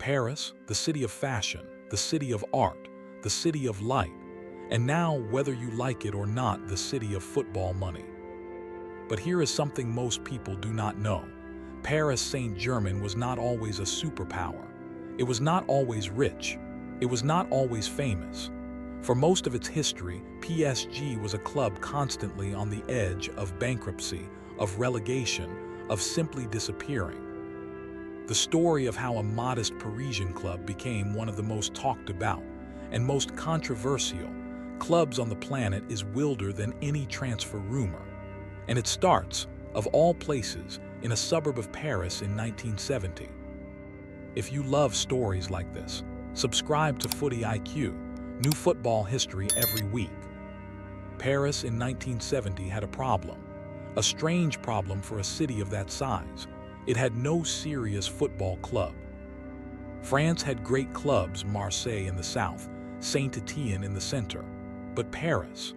Paris, the city of fashion, the city of art, the city of light, and now, whether you like it or not, the city of football money. But here is something most people do not know. Paris Saint-Germain was not always a superpower. It was not always rich. It was not always famous. For most of its history, PSG was a club constantly on the edge of bankruptcy, of relegation, of simply disappearing. The story of how a modest Parisian club became one of the most talked about and most controversial clubs on the planet is wilder than any transfer rumor. And it starts, of all places, in a suburb of Paris in 1970. If you love stories like this, subscribe to Footy IQ, new football history every week. Paris in 1970 had a problem, a strange problem for a city of that size. It had no serious football club. France had great clubs, Marseille in the south, Saint-Étienne in the center. But Paris,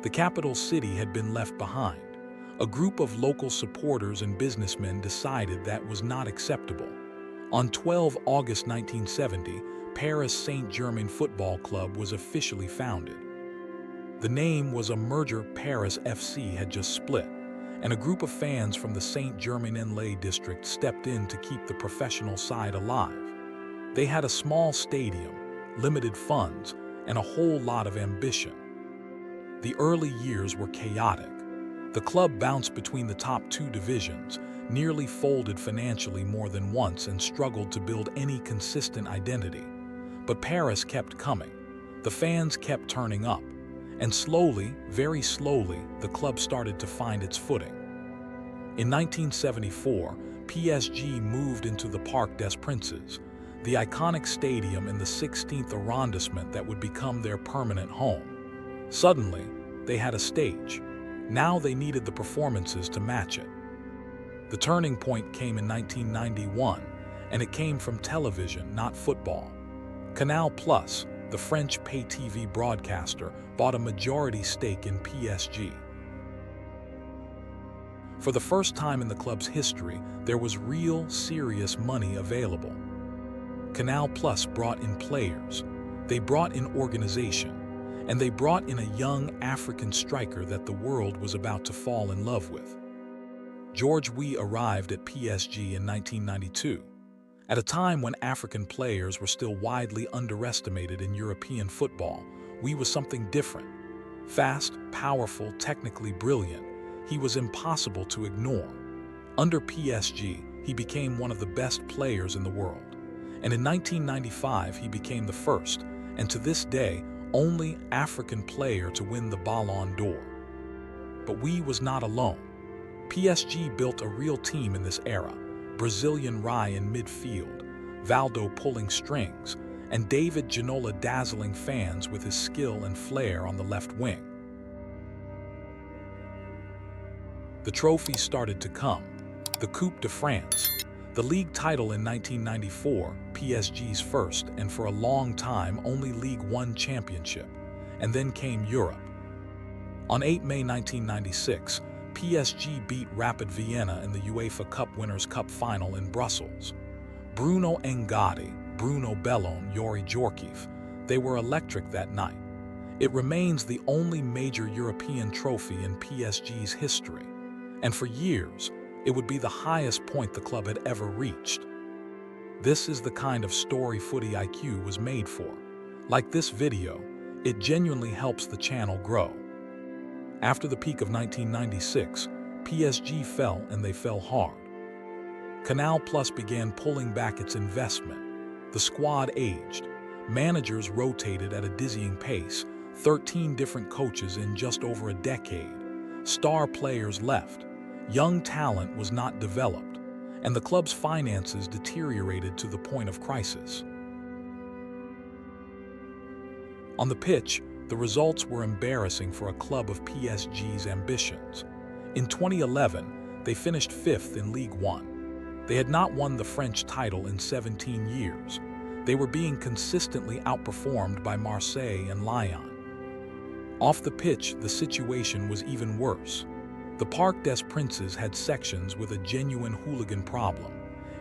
the capital city, had been left behind. A group of local supporters and businessmen decided that was not acceptable. On 12 August 1970, Paris Saint-Germain Football Club was officially founded. The name was a merger. Paris FC had just split, and a group of fans from the Saint-Germain-en-Laye district stepped in to keep the professional side alive. They had a small stadium, limited funds, and a whole lot of ambition. The early years were chaotic. The club bounced between the top two divisions, nearly folded financially more than once, and struggled to build any consistent identity. But Paris kept coming. The fans kept turning up. And slowly, very slowly, the club started to find its footing. In 1974, PSG moved into the Parc des Princes, the iconic stadium in the 16th arrondissement that would become their permanent home. Suddenly, they had a stage. Now they needed the performances to match it. The turning point came in 1991, and it came from television, not football. Canal+, the French pay-TV broadcaster, bought a majority stake in PSG. For the first time in the club's history, there was real, serious money available. Canal+ brought in players, they brought in organization, and they brought in a young African striker that the world was about to fall in love with. George Weah arrived at PSG in 1992, at a time when African players were still widely underestimated in European football. Weah was something different. Fast, powerful, technically brilliant, he was impossible to ignore. Under PSG, he became one of the best players in the world. And in 1995, he became the first, and to this day, only African player to win the Ballon d'Or. But Weah was not alone. PSG built a real team in this era. Brazilian Rai in midfield, Valdo pulling strings, and David Ginola dazzling fans with his skill and flair on the left wing. The trophies started to come. The Coupe de France, the league title in 1994, PSG's first and for a long time only League One championship, and then came Europe. On 8 May 1996, PSG beat Rapid Vienna in the UEFA Cup Winners' Cup final in Brussels. Bruno Ngati, Bruno Ballon, Yori Djorkaeff, they were electric that night. It remains the only major European trophy in PSG's history, and for years, it would be the highest point the club had ever reached. This is the kind of story Footy IQ was made for. Like this video, it genuinely helps the channel grow. After the peak of 1996, PSG fell, and they fell hard. Canal+ began pulling back its investment. The squad aged. Managers rotated at a dizzying pace, 13 different coaches in just over a decade. Star players left. Young talent was not developed, and the club's finances deteriorated to the point of crisis. On the pitch, the results were embarrassing for a club of PSG's ambitions. In 2011, they finished 5th in League One. They had not won the French title in 17 years. They were being consistently outperformed by Marseille and Lyon. Off the pitch, the situation was even worse. The Parc des Princes had sections with a genuine hooligan problem.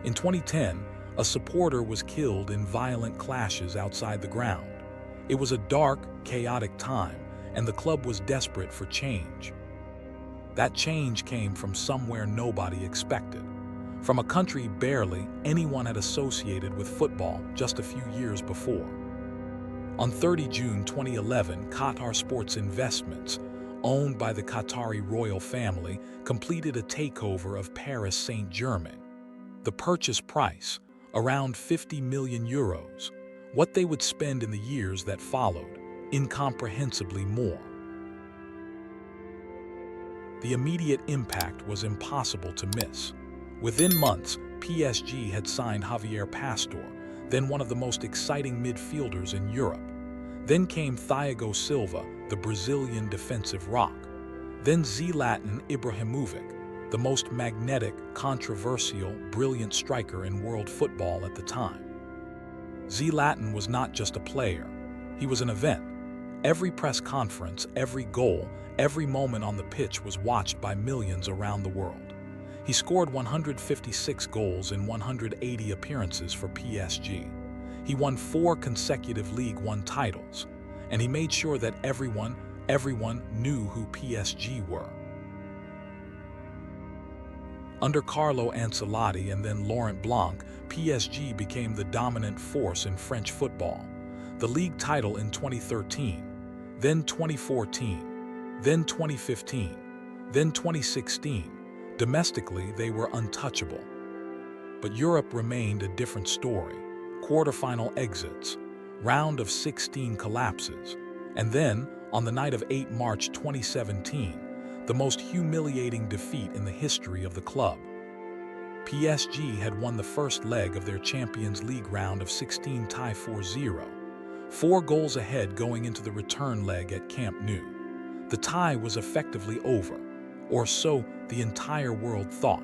In 2010, A supporter was killed in violent clashes outside the ground. It was a dark, chaotic time, and the club was desperate for change. That change came from somewhere nobody expected, from a country barely anyone had associated with football just a few years before. On 30 June 2011, Qatar Sports Investments, owned by the Qatari royal family, completed a takeover of Paris Saint-Germain. The purchase price, around 50 million euros, what they would spend in the years that followed, incomprehensibly more. The immediate impact was impossible to miss. Within months, PSG had signed Javier Pastore, then one of the most exciting midfielders in Europe. Then came Thiago Silva, the Brazilian defensive rock. Then Zlatan Ibrahimovic, the most magnetic, controversial, brilliant striker in world football at the time. Zlatan was not just a player, he was an event. Every press conference, every goal, every moment on the pitch was watched by millions around the world. He scored 156 goals in 180 appearances for PSG. He won 4 consecutive League One titles, and he made sure that everyone knew who PSG were. Under Carlo Ancelotti and then Laurent Blanc, PSG became the dominant force in French football. The league title in 2013, then 2014, then 2015, then 2016. Domestically, they were untouchable. But Europe remained a different story. Quarterfinal exits, round of 16 collapses, and then, on the night of 8 March 2017, the most humiliating defeat in the history of the club. PSG had won the first leg of their Champions League round of 16 tie 4-0, 4 goals ahead going into the return leg at Camp Nou. The tie was effectively over, or so the entire world thought.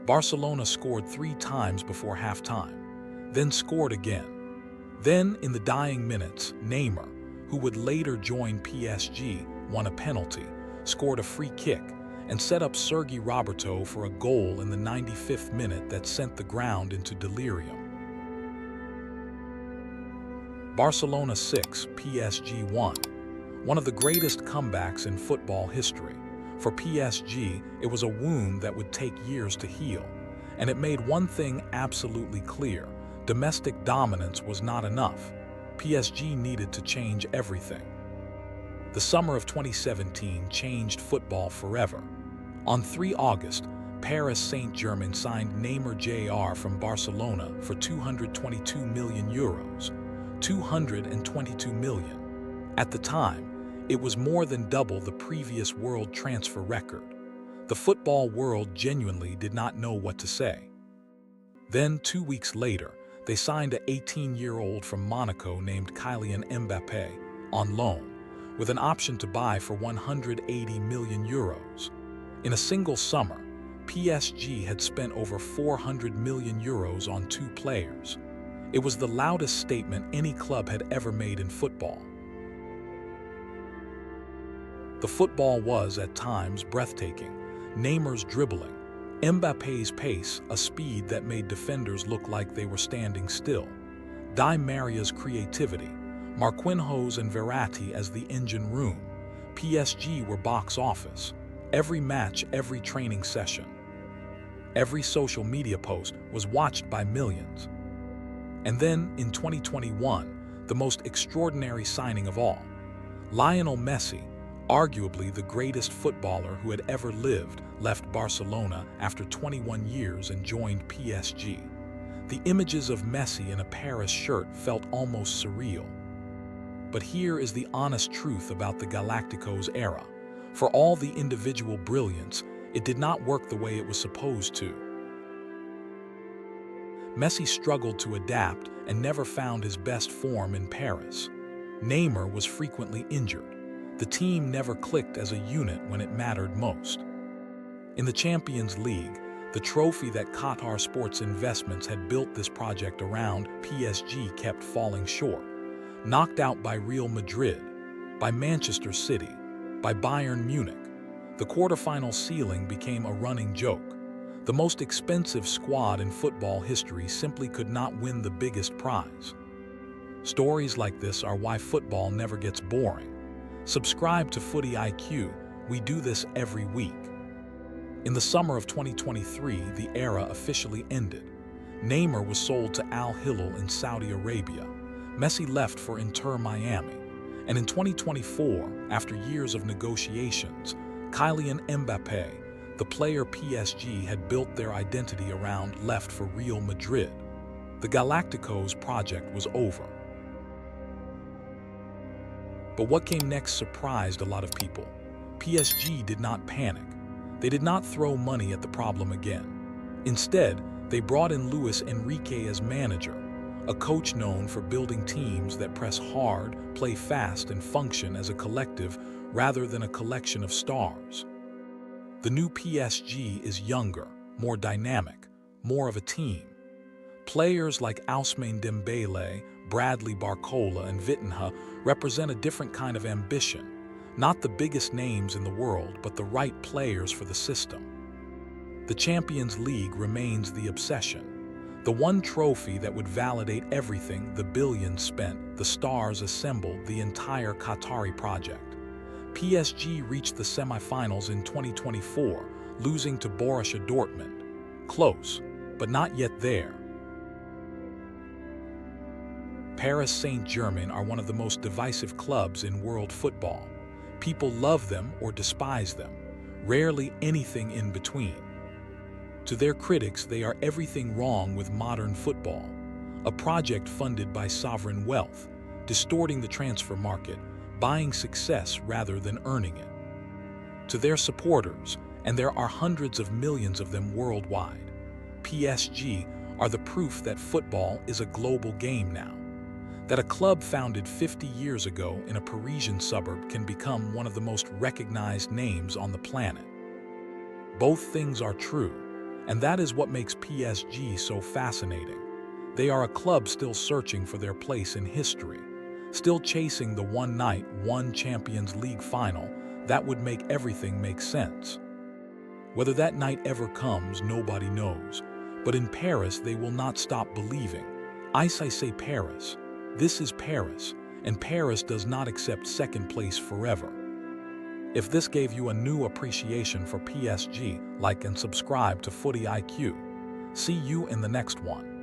Barcelona scored 3 times before halftime, then scored again. Then, in the dying minutes, Neymar, who would later join PSG, won a penalty, scored a free kick, and set up Sergi Roberto for a goal in the 95th minute that sent the ground into delirium. Barcelona 6, PSG 1. One of the greatest comebacks in football history. For PSG, it was a wound that would take years to heal, and it made one thing absolutely clear: domestic dominance was not enough. PSG needed to change everything. The summer of 2017 changed football forever. On 3 August, Paris Saint-Germain signed Neymar Jr. from Barcelona for 222 million euros. 222 million. At the time, it was more than double the previous world transfer record. The football world genuinely did not know what to say. Then, 2 weeks later, they signed an 18-year-old from Monaco named Kylian Mbappé on loan, with an option to buy for 180 million euros. In a single summer, PSG had spent over 400 million euros on 2 players. It was the loudest statement any club had ever made in football. The football was, at times, breathtaking. Neymar's dribbling, Mbappé's pace, a speed that made defenders look like they were standing still. Di Maria's creativity, Marquinhos and Verratti as the engine room. PSG were box office. Every match, every training session, every social media post was watched by millions. And then, in 2021, the most extraordinary signing of all, Lionel Messi, arguably the greatest footballer who had ever lived, left Barcelona after 21 years and joined PSG. The images of Messi in a Paris shirt felt almost surreal. But here is the honest truth about the Galacticos era. For all the individual brilliance, it did not work the way it was supposed to. Messi struggled to adapt and never found his best form in Paris. Neymar was frequently injured. The team never clicked as a unit when it mattered most. In the Champions League, the trophy that Qatar Sports Investments had built this project around, PSG kept falling short. Knocked out by Real Madrid, by Manchester City, by Bayern Munich, the quarterfinal ceiling became a running joke. The most expensive squad in football history simply could not win the biggest prize. Stories like this are why football never gets boring. Subscribe to Footy IQ. We do this every week. In the summer of 2023, the era officially ended. Neymar was sold to Al Hilal in Saudi Arabia. Messi left for Inter Miami. And in 2024, after years of negotiations, Kylian Mbappé, the player PSG had built their identity around, left for Real Madrid. The Galacticos project was over. But what came next surprised a lot of people. PSG did not panic. They did not throw money at the problem again. Instead, they brought in Luis Enrique as manager, a coach known for building teams that press hard, play fast, and function as a collective rather than a collection of stars. The new PSG is younger, more dynamic, more of a team. Players like Ousmane Dembélé, Bradley Barcola, and Vitinha represent a different kind of ambition, not the biggest names in the world, but the right players for the system. The Champions League remains the obsession. The one trophy that would validate everything, the billions spent, the stars assembled, the entire Qatari project. PSG reached the semifinals in 2024, losing to Borussia Dortmund. Close, but not yet there. Paris Saint-Germain are one of the most divisive clubs in world football. People love them or despise them, rarely anything in between. To their critics, they are everything wrong with modern football, a project funded by sovereign wealth, distorting the transfer market, buying success rather than earning it. To their supporters, and there are hundreds of millions of them worldwide, PSG are the proof that football is a global game now, that a club founded 50 years ago in a Parisian suburb can become one of the most recognized names on the planet. Both things are true, and that is what makes PSG so fascinating. They are a club still searching for their place in history, still chasing the one night, one Champions League final that would make everything make sense. Whether that night ever comes, nobody knows. But in Paris, they will not stop believing. I say Paris. This is Paris, and Paris does not accept second place forever. If this gave you a new appreciation for PSG, like and subscribe to Footy IQ. See you in the next one.